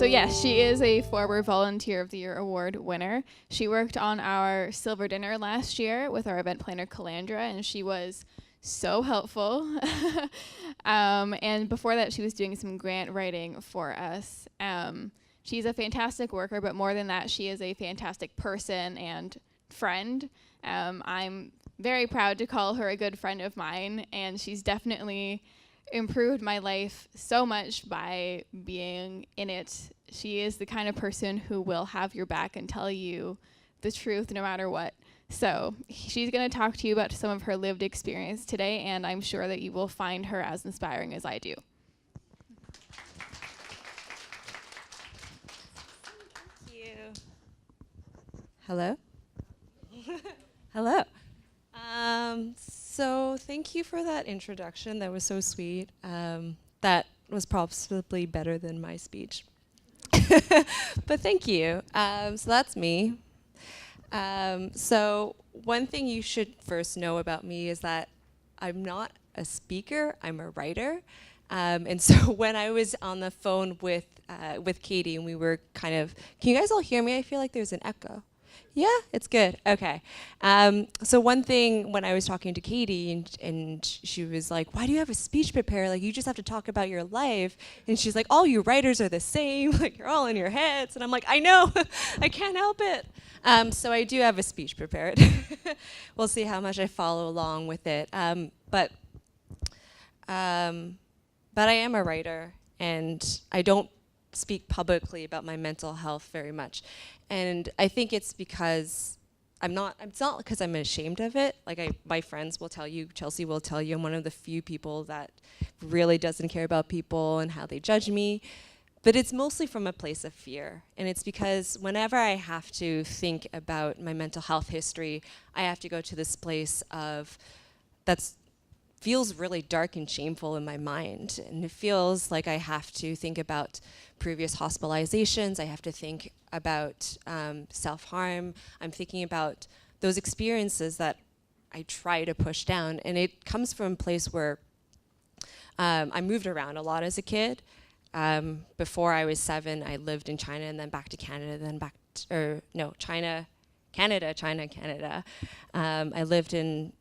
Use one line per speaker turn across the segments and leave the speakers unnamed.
So yes, she is a former Volunteer of the Year award winner. She worked on our silver dinner last year with our event planner Calandra, and she was so helpful. And before that, she was doing some grant writing for us. She's a fantastic worker, but more than that, she is a fantastic person and friend. I'm very proud to call her a good friend of mine, and she's definitely improved my life so much by being in it. She is the kind of person who will have your back and tell you the truth no matter what. So she's going to talk to you about some of her lived experience today, and I'm sure that you will find her as inspiring as I do.
Thank you. Hello? Hello. So thank you for that introduction. That was so sweet. That was possibly better than my speech. But thank you. So that's me. So one thing you should first know about me is that I'm not a speaker, I'm a writer. And so when I was on the phone with Katie and we were kind of, can you guys all hear me? I feel like there's an echo. Yeah, it's good. Okay. So one thing when I was talking to Katie and she was like, why do you have a speech prepared? Like, you just have to talk about your life. And she's like, all you writers are the same. Like, you're all in your heads. And I'm like, I know. I can't help it. So I do have a speech prepared. We'll see how much I follow along with it. But I am a writer, and I don't speak publicly about my mental health very much. And I think it's because it's not because I'm ashamed of it. Like my friends will tell you, Chelsea will tell you, I'm one of the few people that really doesn't care about people and how they judge me. But it's mostly from a place of fear. And it's because whenever I have to think about my mental health history, I have to go to this place of feels really dark and shameful in my mind. And it feels like I have to think about previous hospitalizations. I have to think about self-harm. I'm thinking about those experiences that I try to push down. And it comes from a place where I moved around a lot as a kid. Before I was 7, I lived in China and then back to Canada, then back China, Canada. I lived in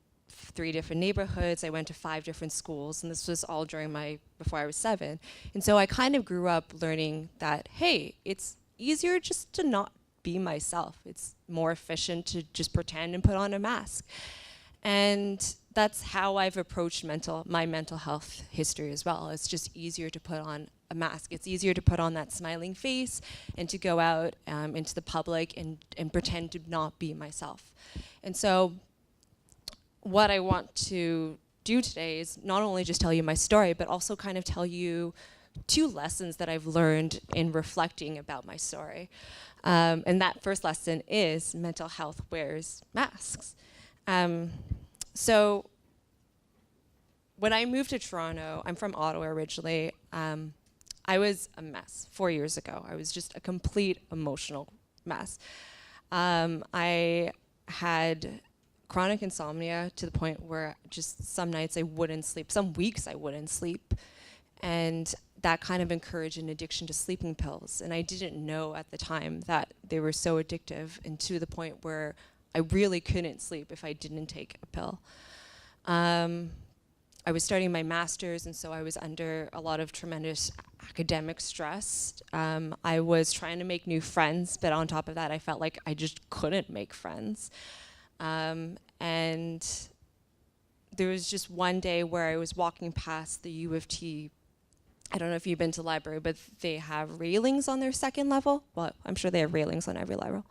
3 different neighborhoods. I went to 5 different schools, and this was all before I was 7. And so I kind of grew up learning that, hey, it's easier just to not be myself. It's more efficient to just pretend and put on a mask. And that's how I've approached my mental health history as well. It's just easier to put on a mask. It's easier to put on that smiling face and to go out into the public and pretend to not be myself. And so what I want to do today is not only just tell you my story, but also kind of tell you 2 lessons that I've learned in reflecting about my story. And that first lesson is mental health wears masks. So when I moved to Toronto, I'm from Ottawa originally, I was a mess 4 years ago. I was just a complete emotional mess. I had chronic insomnia to the point where just some nights I wouldn't sleep, some weeks I wouldn't sleep. And that kind of encouraged an addiction to sleeping pills. And I didn't know at the time that they were so addictive, and to the point where I really couldn't sleep if I didn't take a pill. I was starting my master's, and so I was under a lot of tremendous academic stress. I was trying to make new friends, but on top of that, I felt like I just couldn't make friends. And there was just one day where I was walking past the U of T. I don't know if you've been to the library, but they have railings on their second level. Well, I'm sure they have railings on every level.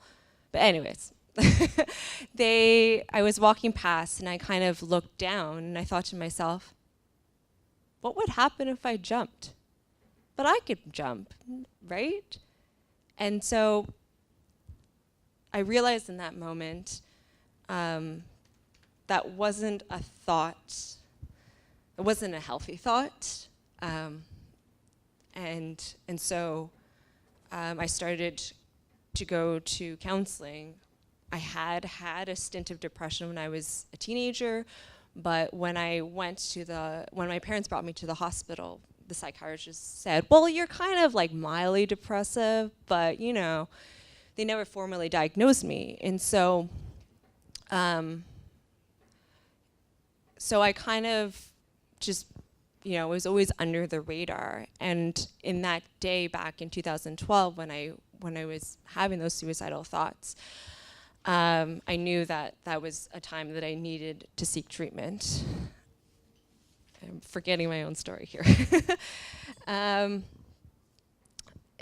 But anyways, I was walking past and I kind of looked down and I thought to myself, what would happen if I jumped? But I could jump, right? And so I realized in that moment, that wasn't a thought. It wasn't a healthy thought. And so I started to go to counseling. I had a stint of depression when I was a teenager, but when my parents brought me to the hospital, the psychiatrist said, well, you're kind of like mildly depressive, but you know, they never formally diagnosed me. And so, so I kind of just, you know, was always under the radar. And in that day back in 2012, when I was having those suicidal thoughts, I knew that that was a time that I needed to seek treatment. I'm forgetting my own story here. And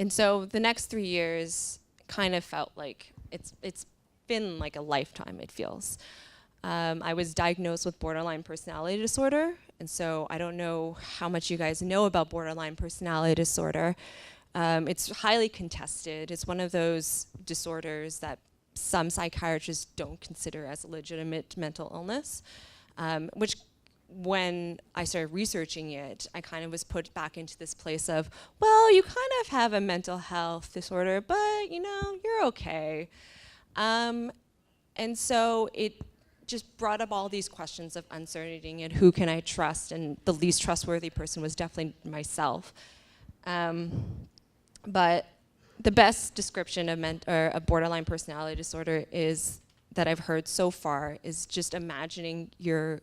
so the next 3 years kind of felt like it's been like a lifetime, it feels. I was diagnosed with borderline personality disorder, and so I don't know how much you guys know about borderline personality disorder. It's highly contested. It's one of those disorders that some psychiatrists don't consider as a legitimate mental illness, which when I started researching it, I kind of was put back into this place of, well, you kind of have a mental health disorder, but you know, you're okay. And so it just brought up all these questions of uncertainty and who can I trust, and the least trustworthy person was definitely myself. But the best description of a borderline personality disorder is that I've heard so far is just imagining you're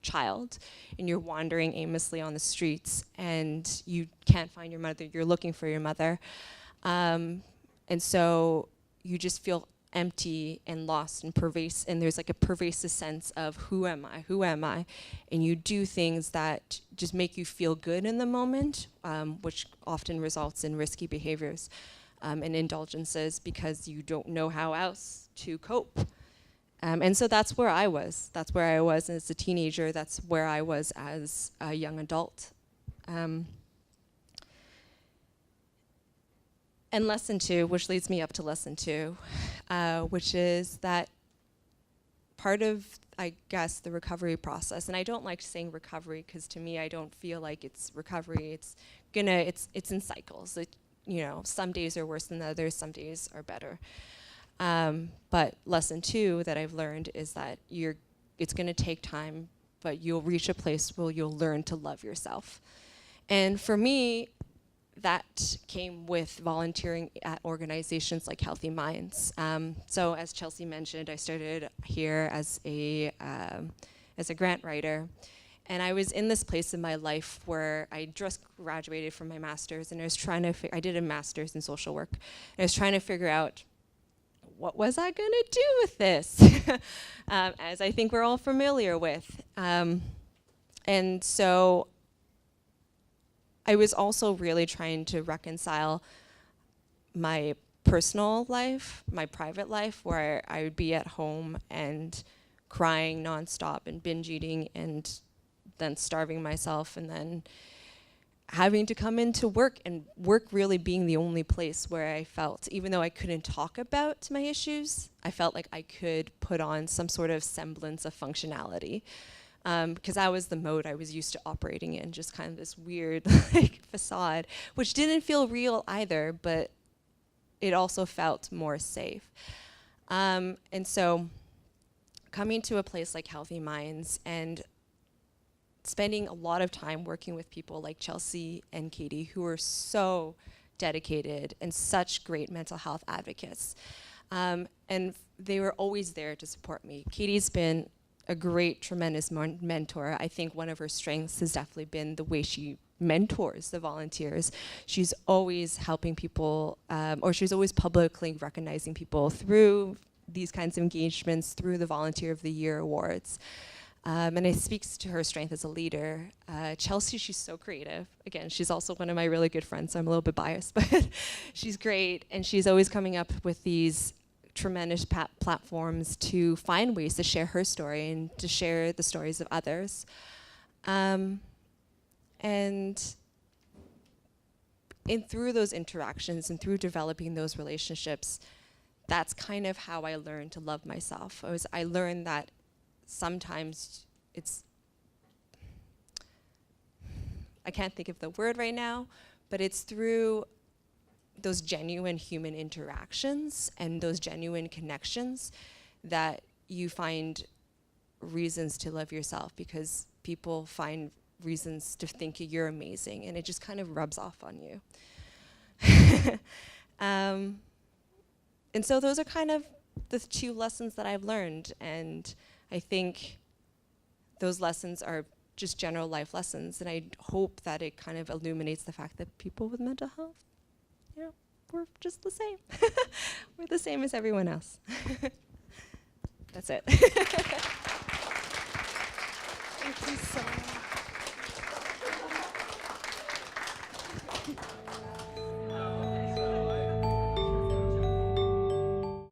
child and you're wandering aimlessly on the streets and you can't find your mother, you're looking for your mother. And so you just feel empty and lost and pervasive, and there's like a pervasive sense of who am I? And you do things that just make you feel good in the moment, which often results in risky behaviors and indulgences because you don't know how else to cope. And so that's where I was. That's where I was as a teenager. That's where I was as a young adult. And lesson 2, which leads me up to lesson 2, which is that part of, I guess, the recovery process, and I don't like saying recovery because to me I don't feel like it's recovery. It's in cycles. You know, some days are worse than others, some days are better. But lesson 2 that I've learned is that it's going to take time, but you'll reach a place where you'll learn to love yourself. And for me, that came with volunteering at organizations like Healthy Minds. So as Chelsea mentioned, I started here as a grant writer. And I was in this place in my life where I just graduated from my master's, and I was trying to I did a master's in social work. And I was trying to figure out, what was I going to do with this? As I think we're all familiar with. And so I was also really trying to reconcile my personal life, my private life, where I would be at home and crying nonstop and binge eating and then starving myself, and then having to come into work, and work really being the only place where I felt, even though I couldn't talk about my issues, I felt like I could put on some sort of semblance of functionality. Because that was the mode I was used to operating in, just kind of this weird like facade, which didn't feel real either, but it also felt more safe. And so coming to a place like Healthy Minds and spending a lot of time working with people like Chelsea and Katie, who are so dedicated and such great mental health advocates. And they were always there to support me. Katie's been a great, tremendous mentor. I think one of her strengths has definitely been the way she mentors the volunteers. She's always helping people, or she's always publicly recognizing people through these kinds of engagements, through the Volunteer of the Year awards. And it speaks to her strength as a leader. Chelsea, she's so creative. Again, she's also one of my really good friends, so I'm a little bit biased, but she's great. And she's always coming up with these tremendous platforms to find ways to share her story and to share the stories of others. And through those interactions and through developing those relationships, that's kind of how I learned to love myself. I learned that sometimes I can't think of the word right now, but it's through those genuine human interactions and those genuine connections that you find reasons to love yourself, because people find reasons to think you're amazing, and it just kind of rubs off on you. And so those are kind of the 2 lessons that I've learned, and I think those lessons are just general life lessons, and I hope that it kind of illuminates the fact that people with mental health, you know, we're just the same. We're the same as everyone else. That's it.
Thank you so much.